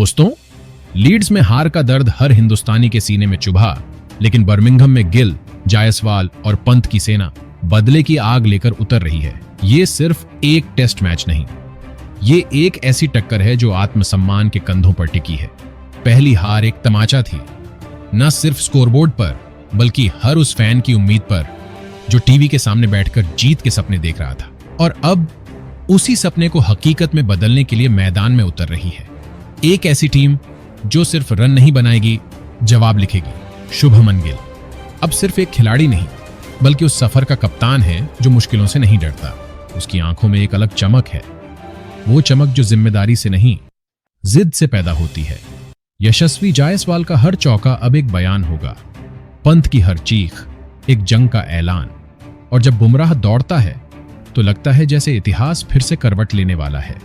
दोस्तों, लीड्स में हार का दर्द हर हिंदुस्तानी के सीने में चुभा, लेकिन बर्मिंघम में गिल, जायसवाल और पंत की सेना बदले की आग लेकर उतर रही है। ये सिर्फ एक टेस्ट मैच नहीं, ये एक ऐसी टक्कर है जो आत्मसम्मान के कंधों पर टिकी है। पहली हार एक तमाचा थी, न सिर्फ स्कोरबोर्ड पर बल्कि हर उस फैन की उम्मीद पर जो टीवी के सामने बैठकर जीत के सपने देख रहा था, और अब उसी सपने को हकीकत में बदलने के लिए मैदान में उतर रही है। एक ऐसी टीम जो सिर्फ रन नहीं बनाएगी, जवाब लिखेगी। शुभमन गिल अब सिर्फ एक खिलाड़ी नहीं बल्कि उस सफर का कप्तान है जो मुश्किलों से नहीं डरता। उसकी आंखों में एक अलग चमक है, वो चमक जो जिम्मेदारी से नहीं, जिद से पैदा होती है। यशस्वी जायसवाल का हर चौका अब एक बयान होगा, पंत की हर चीख एक जंग का ऐलान। और जब बुमराह दौड़ता है तो लगता है जैसे इतिहास फिर से करवट लेने वाला है।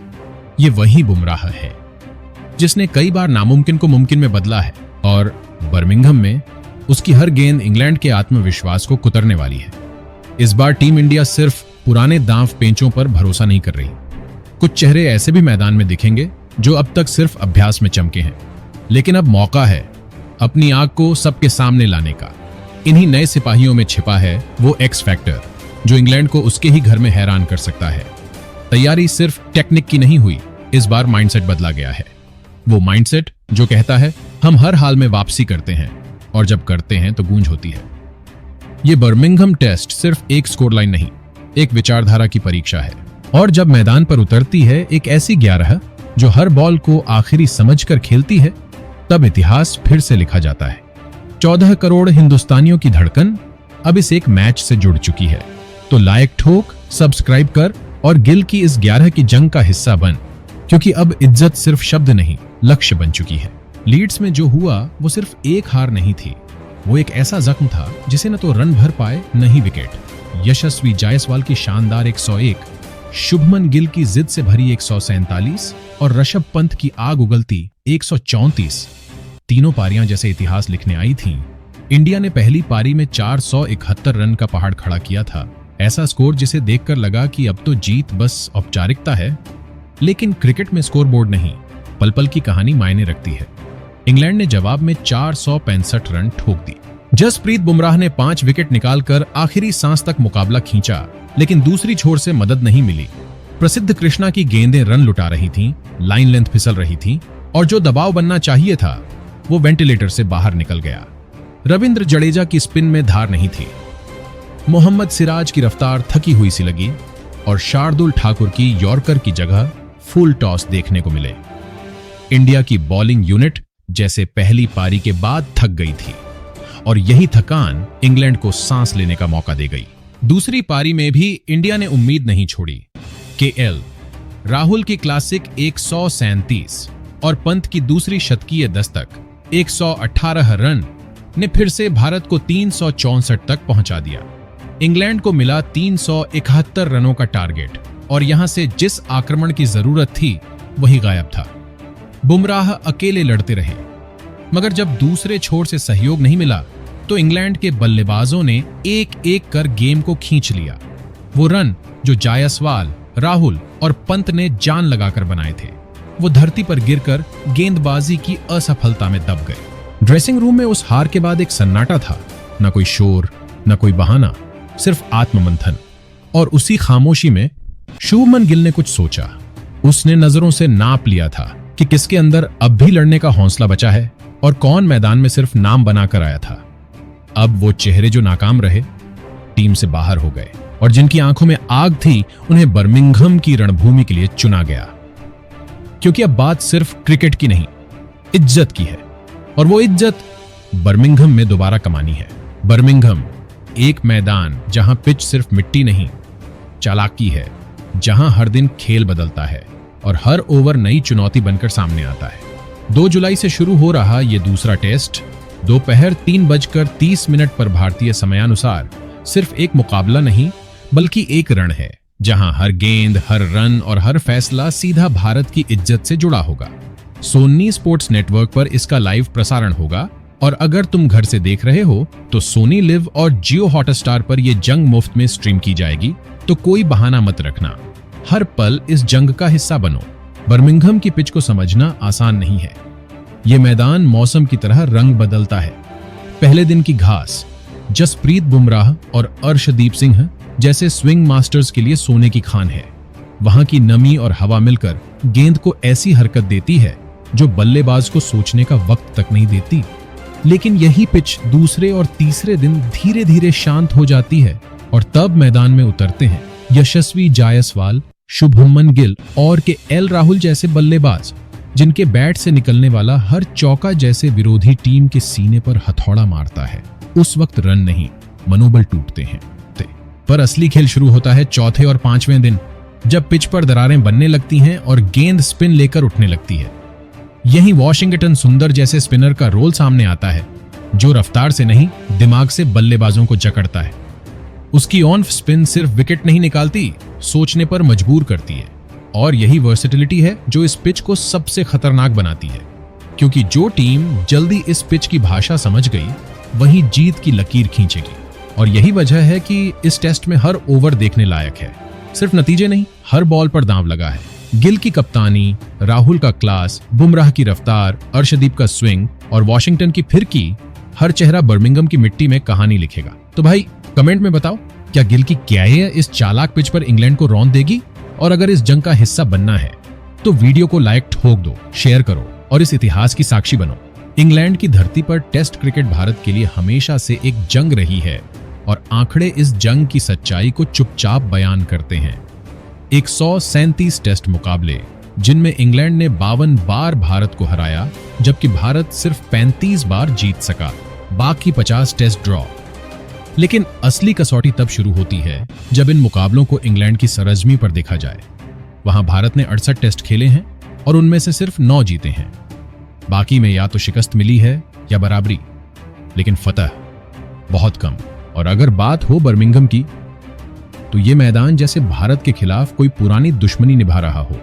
ये वही बुमराह है जिसने कई बार नामुमकिन को मुमकिन में बदला है, और बर्मिंघम में उसकी हर गेंद इंग्लैंड के आत्मविश्वास को कुतरने वाली है। इस बार टीम इंडिया सिर्फ पुराने दांव पेंचों पर भरोसा नहीं कर रही। कुछ चेहरे ऐसे भी मैदान में दिखेंगे जो अब तक सिर्फ अभ्यास में चमके हैं, लेकिन अब मौका है अपनी आग को सबके सामने लाने का। इन्हीं नए सिपाहियों में छिपा है वो एक्स फैक्टर जो इंग्लैंड को उसके ही घर में हैरान कर सकता है। तैयारी सिर्फ टेक्निक की नहीं हुई, इस बार माइंडसेट बदला गया है। वो माइंडसेट जो कहता है हम हर हाल में वापसी करते हैं, और जब करते हैं तो गूंज होती है। ये बर्मिंघम टेस्ट सिर्फ एक स्कोर लाइन नहीं, एक विचारधारा की परीक्षा है। और जब मैदान पर उतरती है एक ऐसी 11 जो हर बॉल को आखिरी समझकर खेलती है, तब इतिहास फिर से लिखा जाता है। 14 करोड़ हिंदुस्तानियों की धड़कन अब इस एक मैच से जुड़ चुकी है। तो लाइक ठोक, सब्सक्राइब कर और गिल की इस 11 की जंग का हिस्सा बन, क्योंकि अब इज्जत सिर्फ शब्द नहीं, लक्ष्य बन चुकी है। लीड्स में जो हुआ वो सिर्फ एक हार नहीं थी, वो एक ऐसा जख्म था जिसे न तो रन भर पाए न ही विकेट। यशस्वी जायसवाल की शानदार 101, शुभमन गिल की जिद से भरी 147 और ऋषभ पंत की आग उगलती 134, तीनों पारियां जैसे इतिहास लिखने आई थीं। इंडिया ने पहली पारी में 471 रन का पहाड़ खड़ा किया था, ऐसा स्कोर जिसे देखकर लगा कि अब तो जीत बस औपचारिकता है। लेकिन क्रिकेट में स्कोरबोर्ड नहीं, पल पल की कहानी मायने रखती है। इंग्लैंड ने जवाब में 465 रन ठोक दी। जसप्रीत बुमराह ने 5 विकेट निकालकर आखिरी सांस तक मुकाबला खींचा, लेकिन दूसरी छोर से मदद नहीं मिली। प्रसिद्ध कृष्णा की गेंदें रन लुटा रही थीं, लाइन लेंथ फिसल रही थी, और जो दबाव बनना चाहिए था वो वेंटिलेटर से बाहर निकल गया। रविंद्र जडेजा की स्पिन में धार नहीं थी, मोहम्मद सिराज की रफ्तार थकी हुई सी लगी, और शार्दुल ठाकुर की यॉर्कर की जगह फुल टॉस देखने को मिले। इंडिया की बॉलिंग यूनिट जैसे पहली पारी के बाद थक गई थी, और यही थकान इंग्लैंड को सांस लेने का मौका दे गई। दूसरी पारी में भी इंडिया ने उम्मीद नहीं छोड़ी। केएल राहुल की क्लासिक 137 और पंत की दूसरी शतकीय दस्तक 118 रन ने फिर से भारत को 364 तक पहुंचा दिया। इंग्लैंड को मिला 371 रनों का टारगेट, और यहां से जिस आक्रमण की जरूरत थी वही गायब था। बुमराह अकेले लड़ते रहे, मगर जब दूसरे छोर से सहयोग नहीं मिला तो इंग्लैंड के बल्लेबाजों ने एक एक कर गेम को खींच लिया। वो रन जो जायसवाल, राहुल और पंत ने जान लगाकर बनाए थे, वो धरती पर गिरकर गेंदबाजी की असफलता में दब गए। ड्रेसिंग रूम में उस हार के बाद एक सन्नाटा था, न कोई शोर, न कोई बहाना, सिर्फ आत्ममंथन। और उसी खामोशी में शुभमन गिल ने कुछ सोचा। उसने नजरों से नाप लिया था कि किसके अंदर अब भी लड़ने का हौसला बचा है और कौन मैदान में सिर्फ नाम बनाकर आया था। अब वो चेहरे जो नाकाम रहे, टीम से बाहर हो गए, और जिनकी आंखों में आग थी, उन्हें बर्मिंघम की रणभूमि के लिए चुना गया। क्योंकि अब बात सिर्फ क्रिकेट की नहीं, इज्जत की है, और वो इज्जत बर्मिंघम में दोबारा कमानी है। बर्मिंघम एक मैदान जहां पिच सिर्फ मिट्टी नहीं, चालाकी है, जहां हर दिन खेल बदलता है और हर ओवर नई चुनौती बनकर सामने आता है। 2 जुलाई से शुरू हो रहा ये दूसरा टेस्ट दोपहर 3:30 पर भारतीय समयानुसार सिर्फ एक मुकाबला नहीं बल्कि एक रण है, जहां हर गेंद, हर रन और हर फैसला सीधा भारत की इज्जत से जुड़ा होगा। सोनी स्पोर्ट्स नेटवर्क पर इसका लाइव प्रसारण होगा, और अगर तुम घर से देख रहे हो तो सोनी लिव और जियो हॉटस्टार पर यह जंग मुफ्त में स्ट्रीम की जाएगी। तो कोई बहाना मत रखना, हर पल इस जंग का हिस्सा बनो। बर्मिंघम की पिच को समझना आसान नहीं है, ये मैदान मौसम की तरह रंग बदलता है। पहले दिन की घास जसप्रीत बुमराह और अर्शदीप सिंह जैसे स्विंग मास्टर्स के लिए सोने की खान है। वहां की नमी और हवा मिलकर गेंद को ऐसी हरकत देती है जो बल्लेबाज को सोचने का वक्त तक नहीं देती। लेकिन यही पिच दूसरे और तीसरे दिन धीरे धीरे शांत हो जाती है और तब मैदान में उतरते हैं यशस्वी जायसवाल, शुभमन गिल और केएल राहुल जैसे बल्लेबाज, जिनके बैट से निकलने वाला हर चौका जैसे विरोधी टीम के सीने पर हथौड़ा मारता है। उस वक्त रन नहीं, मनोबल टूटते हैं। पर असली खेल शुरू होता है चौथे और पांचवें दिन, जब पिच पर दरारें बनने लगती हैं और गेंद स्पिन लेकर उठने लगती है। यही वॉशिंगटन सुंदर जैसे स्पिनर का रोल सामने आता है, जो रफ्तार से नहीं दिमाग से बल्लेबाजों को जकड़ता है। उसकी ऑन स्पिन सिर्फ विकेट नहीं निकालती, सोचने पर मजबूर करती है। और यही वर्सेटिलिटी है जो इस पिच को सबसे खतरनाक बनाती है, क्योंकि जो टीम जल्दी इस पिच की भाषा समझ गई वही जीत की लकीर खींचेगी। और यही वजह है कि इस टेस्ट में हर ओवर देखने लायक है। सिर्फ नतीजे नहीं, हर बॉल पर दांव लगा है। गिल की कप्तानी, राहुल का क्लास, बुमराह की रफ्तार, अर्शदीप का स्विंग और वॉशिंगटन की फिरकी, हर चेहरा बर्मिंघम की मिट्टी में कहानी लिखेगा। तो भाई कमेंट में बताओ, क्या गिल की क्याएं इस चालाक पिच पर इंग्लैंड को रौंद देगी? और अगर इस जंग का हिस्सा बनना है तो वीडियो को लाइक ठोक दो, शेयर करो और इस इतिहास की साक्षी बनो। इंग्लैंड की धरती पर टेस्ट क्रिकेट भारत के लिए हमेशा से एक जंग रही है और आंकड़े इस जंग की सच्चाई को चुपचाप बयान करते हैं। 137 टेस्ट मुकाबले, जिनमें इंग्लैंड ने 52 बार भारत को हराया, जबकि भारत सिर्फ 35 बार जीत सका, बाकी 50 टेस्ट ड्रॉ। लेकिन असली कसौटी तब शुरू होती है जब इन मुकाबलों को इंग्लैंड की सरजमी पर देखा जाए। वहां भारत ने 68 टेस्ट खेले हैं और उनमें से सिर्फ 9 जीते हैं। बाकी में या तो शिकस्त मिली है या बराबरी, लेकिन फतह बहुत कम। और अगर बात हो बर्मिंघम की, तो ये मैदान जैसे भारत के खिलाफ कोई पुरानी दुश्मनी निभा रहा हो।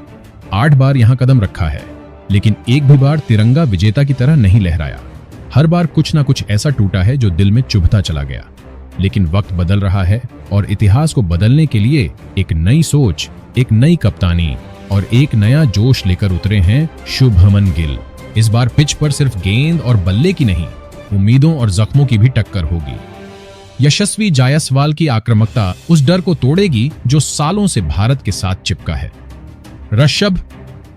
8 बार यहां कदम रखा है, लेकिन एक भी बार तिरंगा विजेता की तरह नहीं लहराया। हर बार कुछ ना कुछ ऐसा टूटा है जो दिल में चुभता चला गया। लेकिन वक्त बदल रहा है और इतिहास को बदलने के लिए एक नई सोच, एक नई कप्तानी और एक नया जोश लेकर उतरे हैं शुभमन गिल। इस बार पिच पर सिर्फ गेंद और बल्ले की नहीं, उम्मीदों और जख्मों की भी टक्कर होगी। यशस्वी जायसवाल की आक्रामकता उस डर को तोड़ेगी जो सालों से भारत के साथ चिपका है। ऋषभ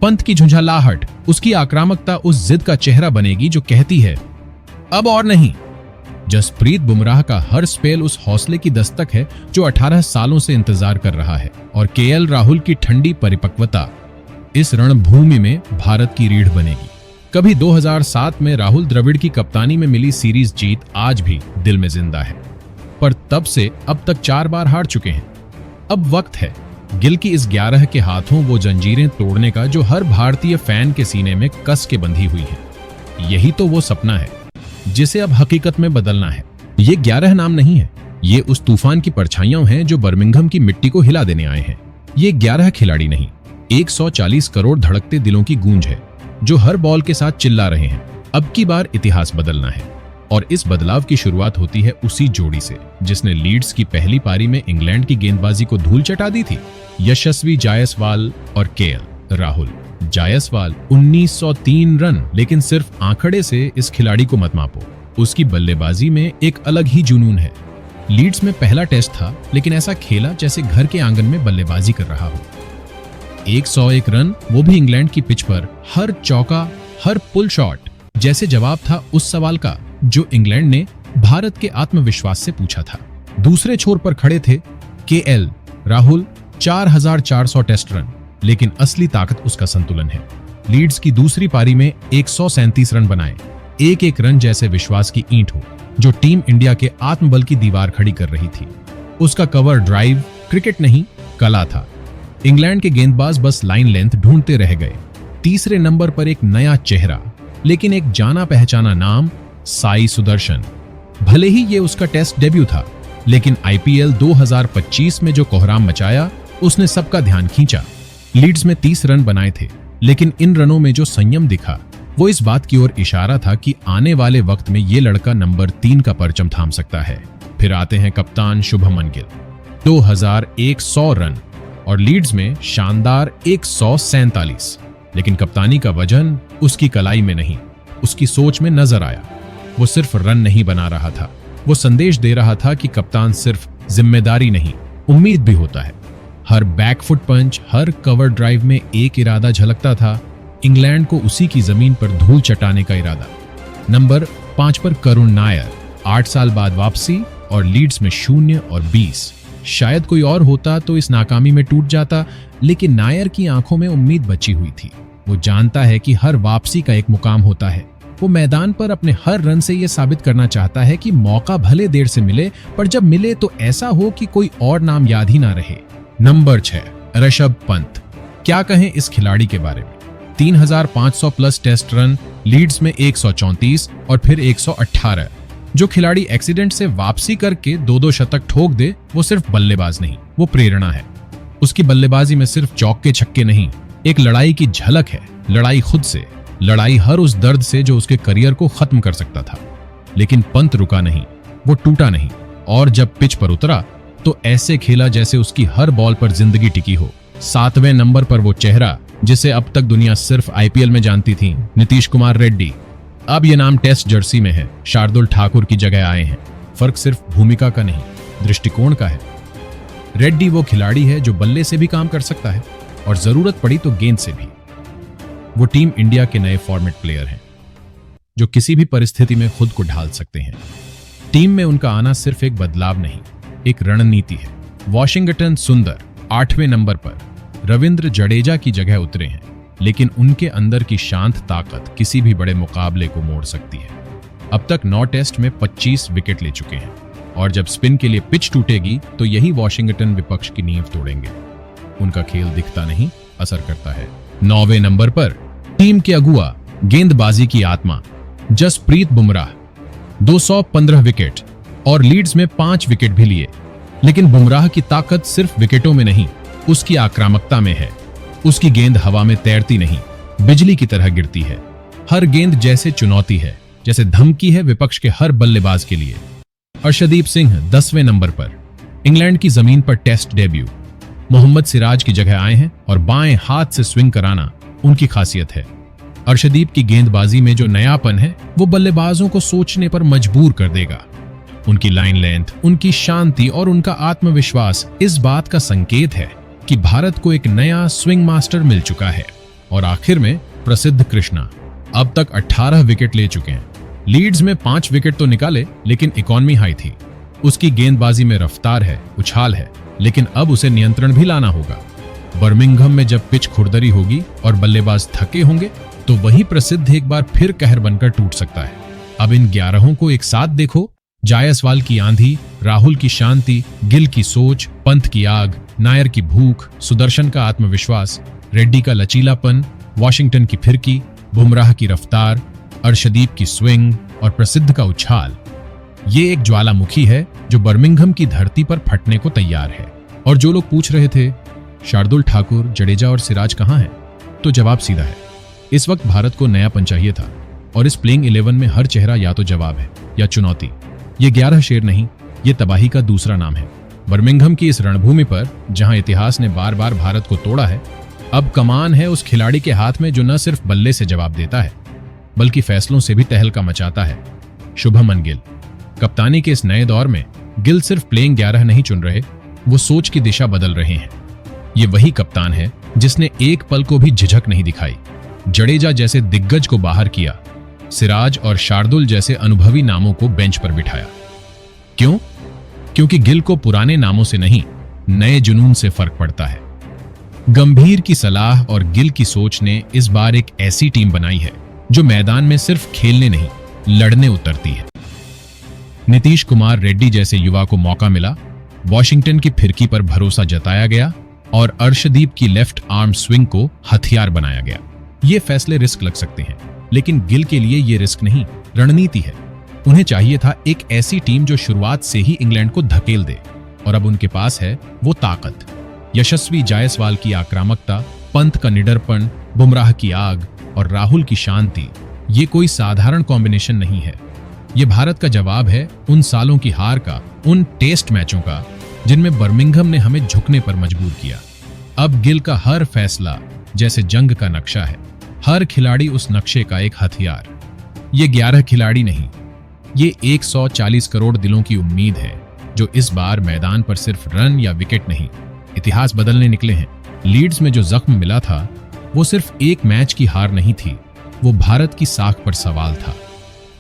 पंत की झुंझलाहट, उसकी आक्रामकता उस जिद का चेहरा बनेगी जो कहती है अब और नहीं। जसप्रीत बुमराह का हर स्पेल उस हौसले की दस्तक है जो 18 सालों से इंतजार कर रहा है। और केएल राहुल की ठंडी परिपक्वता इस रणभूमि में भारत की रीढ़ बनेगी। कभी 2007 में राहुल द्रविड़ की कप्तानी में मिली सीरीज जीत आज भी दिल में जिंदा है, पर तब से अब तक 4 बार हार चुके हैं। अब वक्त है गिल की इस 11 के हाथों वो जंजीरें तोड़ने का जो हर भारतीय फैन के सीने में कस के बंधी हुई है। यही तो वो सपना है जिसे अब हकीकत में बदलना है। ये 11 नाम नहीं है, ये उस तूफान की परछाइयां हैं जो बर्मिंघम की मिट्टी को हिला देने आए हैं। ये 11 खिलाड़ी नहीं, 140 करोड़ धड़कते दिलों की गूंज है जो हर बॉल के साथ चिल्ला रहे हैं अब की बार इतिहास बदलना है। और इस बदलाव की शुरुआत होती है उसी जोड़ी से जिसने लीड्स की पहली पारी में इंग्लैंड की गेंदबाजी को धूल चटा दी थी, यशस्वी जायसवाल और केएल राहुल। जायसवाल 1903 रन, लेकिन सिर्फ आंकड़े से इस खिलाड़ी को मत मापो, उसकी बल्लेबाजी में एक अलग ही जुनून है। लीड्स में पहला टेस्ट था, लेकिन ऐसा खेला जैसे घर के आंगन में बल्लेबाजी कर रहा हो। 101 रन, वो भी इंग्लैंड की पिच पर। हर चौका, हर पुल शॉट जैसे जवाब था उस सवाल का जो इंग्लैंड ने भारत के आत्मविश्वास से पूछा था। दूसरे छोर पर खड़े थे केएल राहुल, 4400 टेस्ट रन, लेकिन असली ताकत उसका संतुलन है। लीड्स की दूसरी पारी में 137 रन बनाए, एक एक रन जैसे विश्वास की ईंट हो जो टीम इंडिया के आत्मबल की दीवार खड़ी कर रही थी। उसका कवर ड्राइव क्रिकेट नहीं, कला था। इंग्लैंड के गेंदबाज बस लाइन लेंथ ढूंढते रह गए। तीसरे नंबर पर एक नया चेहरा, लेकिन एक जाना पहचाना नाम, साई सुदर्शन। भले ही ये उसका टेस्ट डेब्यू था, लेकिन आईपीएल 2025 में जो कोहराम मचाया उसने सबका ध्यान खींचा। लीड्स में 30 रन बनाए थे, लेकिन इन रनों में जो संयम दिखा वो इस बात की ओर इशारा था कि आने वाले वक्त में ये लड़का नंबर 3 का परचम थाम सकता है। फिर आते हैं कप्तान शुभमन गिल, 2100 रन और लीड्स में शानदार 147, लेकिन कप्तानी का वजन उसकी कलाई में नहीं, उसकी सोच में नजर आया। वो सिर्फ रन नहीं बना रहा था, वो संदेश दे रहा था कि कप्तान सिर्फ जिम्मेदारी नहीं, उम्मीद भी होता है। हर बैकफुट पंच, हर कवर ड्राइव में एक इरादा झलकता था, इंग्लैंड को उसी की जमीन पर धूल चटाने का इरादा। नंबर 5 पर करुण नायर, 8 साल बाद वापसी और लीड्स में 0 और 20। शायद कोई और होता तो इस नाकामी में टूट जाता, लेकिन नायर की आंखों में उम्मीद बची हुई थी। वो जानता है कि हर वापसी का एक मुकाम होता है। वो मैदान पर अपने हर रन से यह साबित करना चाहता है कि मौका भले देर से मिले, पर जब मिले तो ऐसा हो कि कोई और नाम याद ही ना रहे। नंबर 6 ऋषभ पंत। क्या कहें इस खिलाड़ी के बारे में। 3500 प्लस टेस्ट रन, लीड्स में 134 और फिर 118। जो खिलाड़ी एक्सीडेंट से वापसी करके 2-2 शतक ठोक दे, वो सिर्फ बल्लेबाज नहीं, वो प्रेरणा है। उसकी बल्लेबाजी में सिर्फ चौके छक्के नहीं, एक लड़ाई की झलक है। लड़ाई खुद से, लड़ाई हर उस दर्द से जो उसके करियर को खत्म कर सकता था। लेकिन पंत रुका नहीं, वो टूटा नहीं, और जब पिच पर उतरा तो ऐसे खेला जैसे उसकी हर बॉल पर जिंदगी टिकी हो। 7वें नंबर पर वो चेहरा जिसे अब तक दुनिया सिर्फ आईपीएल में जानती थी, नीतीश कुमार रेड्डी। अब ये नाम टेस्ट जर्सी में है, शार्दुल ठाकुर की जगह आए हैं। फर्क सिर्फ भूमिका का नहीं, दृष्टिकोण का है। रेड्डी वो खिलाड़ी है जो बल्ले से भी काम कर सकता है और जरूरत पड़ी तो गेंद से भी। वो टीम इंडिया के नए फॉर्मेट प्लेयर हैं जो किसी भी परिस्थिति में खुद को ढाल सकते हैं। टीम में उनका आना सिर्फ एक बदलाव नहीं, एक रणनीति है। वॉशिंगटन सुंदर 8वें नंबर पर रविंद्र जडेजा की जगह उतरे हैं, लेकिन उनके अंदर की शांत ताकत किसी भी बड़े मुकाबले को मोड़ सकती है। अब तक 9 टेस्ट में 25 विकेट ले चुके हैं, और जब स्पिन के लिए पिच टूटेगी तो यही वॉशिंगटन विपक्ष की नींव तोड़ेंगे। उनका खेल दिखता नहीं, असर करता है। 9वें नंबर पर टीम के अगुआ, गेंदबाजी की आत्मा, जसप्रीत बुमराह। 215 विकेट और लीड्स में 5 विकेट भी लिए, लेकिन बुमराह की ताकत सिर्फ विकेटों में नहीं, उसकी आक्रामकता में है। उसकी गेंद हवा में तैरती नहीं, बिजली की तरह गिरती है। हर गेंद जैसे चुनौती है, जैसे धमकी है विपक्ष के हर बल्लेबाज के लिए। अर्शदीप सिंह 10वें नंबर पर, इंग्लैंड की जमीन पर टेस्ट डेब्यू। मोहम्मद सिराज की जगह आए हैं और बाएं हाथ से स्विंग कराना उनकी खासियत है। अर्शदीप की गेंदबाजी में जो नयापन है, वो बल्लेबाजों को सोचने पर मजबूर कर देगा। उनकी लाइन लेंथ, उनकी शांति और उनका आत्मविश्वास इस बात का संकेत है कि भारत को एक नया स्विंग मास्टर मिल चुका है। और आखिर में प्रसिद्ध कृष्णा, अब तक 18 विकेट ले चुके हैं। लीड्स में 5 विकेट तो निकाले, लेकिन इकॉनमी हाई थी। उसकी गेंदबाजी में रफ्तार है, उछाल है, लेकिन अब उसे नियंत्रण भी लाना होगा। बर्मिंघम में जब पिच खुरदरी होगी और बल्लेबाज थके होंगे, तो वही प्रसिद्ध एक बार फिर कहर बनकर टूट सकता है। अब इन 11 को एक साथ देखो, जायसवाल की आंधी, राहुल की शांति, गिल की सोच, पंत की आग, नायर की भूख, सुदर्शन का आत्मविश्वास, रेड्डी का लचीलापन, वॉशिंगटन की फिरकी, बुमराह की रफ्तार, अर्शदीप की स्विंग और प्रसिद्ध का उछाल। ये एक ज्वालामुखी है जो बर्मिंघम की धरती पर फटने को तैयार है। और जो लोग पूछ रहे थे शार्दुल ठाकुर, जडेजा और सिराज कहां हैं, तो जवाब सीधा है, इस वक्त भारत को नयापन चाहिए था, और इस प्लेइंग 11 में हर चेहरा या तो जवाब है या चुनौती। ये 11 शेर नहीं, ये तबाही का दूसरा नाम है। बर्मिंघम की इस रणभूमि पर, जहां इतिहास ने बार बार भारत को तोड़ा है, अब कमान है उस खिलाड़ी के हाथ में जो न सिर्फ बल्ले से जवाब देता है, बल्कि फैसलों से भी तहलका मचाता है। शुभमन गिल। कप्तानी के इस नए दौर में गिल सिर्फ प्लेइंग 11 नहीं चुन रहे, वो सोच की दिशा बदल रहे हैं। ये वही कप्तान है जिसने एक पल को भी झिझक नहीं दिखाई। जडेजा जैसे दिग्गज को बाहर किया, सिराज और शार्दुल जैसे अनुभवी नामों को बेंच पर बिठाया। क्यों? क्योंकि गिल को पुराने नामों से नहीं, नए जुनून से फर्क पड़ता है। गंभीर की सलाह और गिल की सोच ने इस बार एक ऐसी टीम बनाई है जो मैदान में सिर्फ खेलने नहीं, लड़ने उतरती है। नीतीश कुमार रेड्डी जैसे युवा को मौका मिला, वॉशिंगटन की फिरकी पर भरोसा जताया गया और अर्शदीप की लेफ्ट आर्म स्विंग को हथियार बनाया गया। ये फैसले रिस्क लग सकते हैं, लेकिन गिल के लिए ये रिस्क नहीं, रणनीति है। उन्हें चाहिए था एक ऐसी टीम जो शुरुआत से ही इंग्लैंड को धकेल दे, और अब उनके पास है वो ताकत। यशस्वी जायसवाल की आक्रामकता, पंत का निडरपन, बुमराह की आग और राहुल की शांति, ये कोई साधारण कॉम्बिनेशन नहीं है। ये भारत का जवाब है उन सालों की हार का, उन टेस्ट मैचों का जिनमें बर्मिंघम ने हमें झुकने पर मजबूर किया। अब गिल का हर फैसला जैसे जंग का नक्शा है, हर खिलाड़ी उस नक्शे का एक हथियार। ये 11 खिलाड़ी नहीं, ये 140 करोड़ दिलों की उम्मीद है जो इस बार मैदान पर सिर्फ रन या विकेट नहीं, इतिहास बदलने निकले हैं। लीड्स में जो जख्म मिला था वो सिर्फ एक मैच की हार नहीं थी, वो भारत की साख पर सवाल था।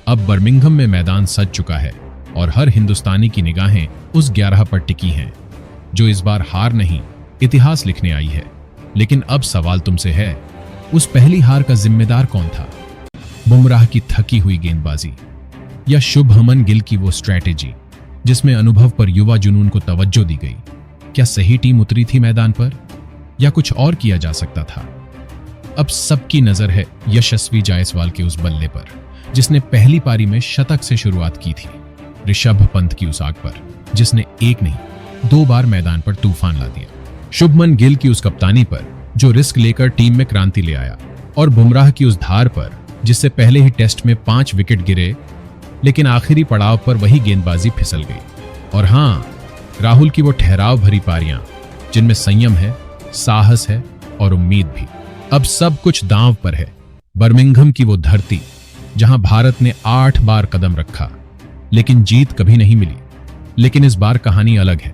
अब बर्मिंघम में मैदान सज चुका है और हर हिंदुस्तानी की निगाहें उस 11 पर टिकी हैं जो इस बार हार नहीं, इतिहास लिखने आई है। लेकिन अब सवाल तुमसे है, उस पहली हार का जिम्मेदार कौन था? बुमराह की थकी हुई गेंदबाजी या शुभमन गिल की वो स्ट्रैटेजी जिसमें अनुभव पर युवा जुनून को तवज्जो दी गई? क्या सही टीम उतरी थी मैदान पर या कुछ और किया जा सकता था? अब सबकी नजर है यशस्वी जायसवाल के उस बल्ले पर जिसने पहली पारी में शतक से शुरुआत की थी, ऋषभ पंत की उस आग पर जिसने एक नहीं 2 बार मैदान पर तूफान ला दिया, शुभमन गिल की उस कप्तानी पर जो रिस्क लेकर टीम में क्रांति ले आया, और बुमराह की उस धार पर जिससे पहले ही टेस्ट में 5 विकेट गिरे लेकिन आखिरी पड़ाव पर वही गेंदबाजी फिसल गई। और हां, राहुल की वो ठहराव भरी पारियां जिनमें संयम है, साहस है और उम्मीद भी। अब सब कुछ दांव पर है। बर्मिंघम की वो धरती जहां भारत ने 8 बार कदम रखा लेकिन जीत कभी नहीं मिली। लेकिन इस बार कहानी अलग है।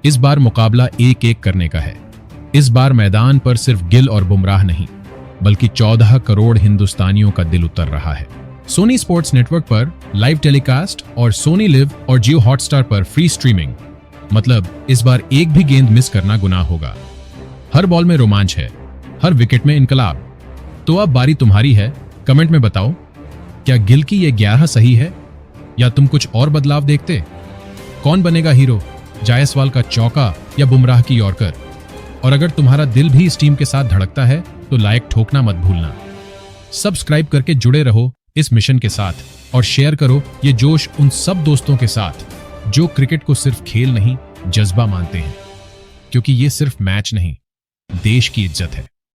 इस बार मुकाबला 1-1 करने का है। इस बार मैदान पर सिर्फ गिल और बुमराह नहीं बल्कि 14 करोड़ हिंदुस्तानियों का दिल उतर रहा है। सोनी स्पोर्ट्स नेटवर्क पर लाइव टेलीकास्ट और सोनी लिव और जियो हॉटस्टार पर फ्री स्ट्रीमिंग। मतलब इस बार एक भी गेंद मिस करना गुनाह होगा। हर बॉल में रोमांच है, हर विकेट में इनकलाब। तो अब बारी तुम्हारी है। कमेंट में बताओ, क्या गिल की ये 11 सही है या तुम कुछ और बदलाव देखते? कौन बनेगा हीरो, जायसवाल का चौका या बुमराह की यॉर्कर? और अगर तुम्हारा दिल भी इस टीम के साथ धड़कता है तो लाइक ठोकना मत भूलना। सब्सक्राइब करके जुड़े रहो इस मिशन के साथ और शेयर करो ये जोश उन सब दोस्तों के साथ जो क्रिकेट को सिर्फ खेल नहीं, जज्बा मानते हैं। क्योंकि ये सिर्फ मैच नहीं, देश की इज्जत है।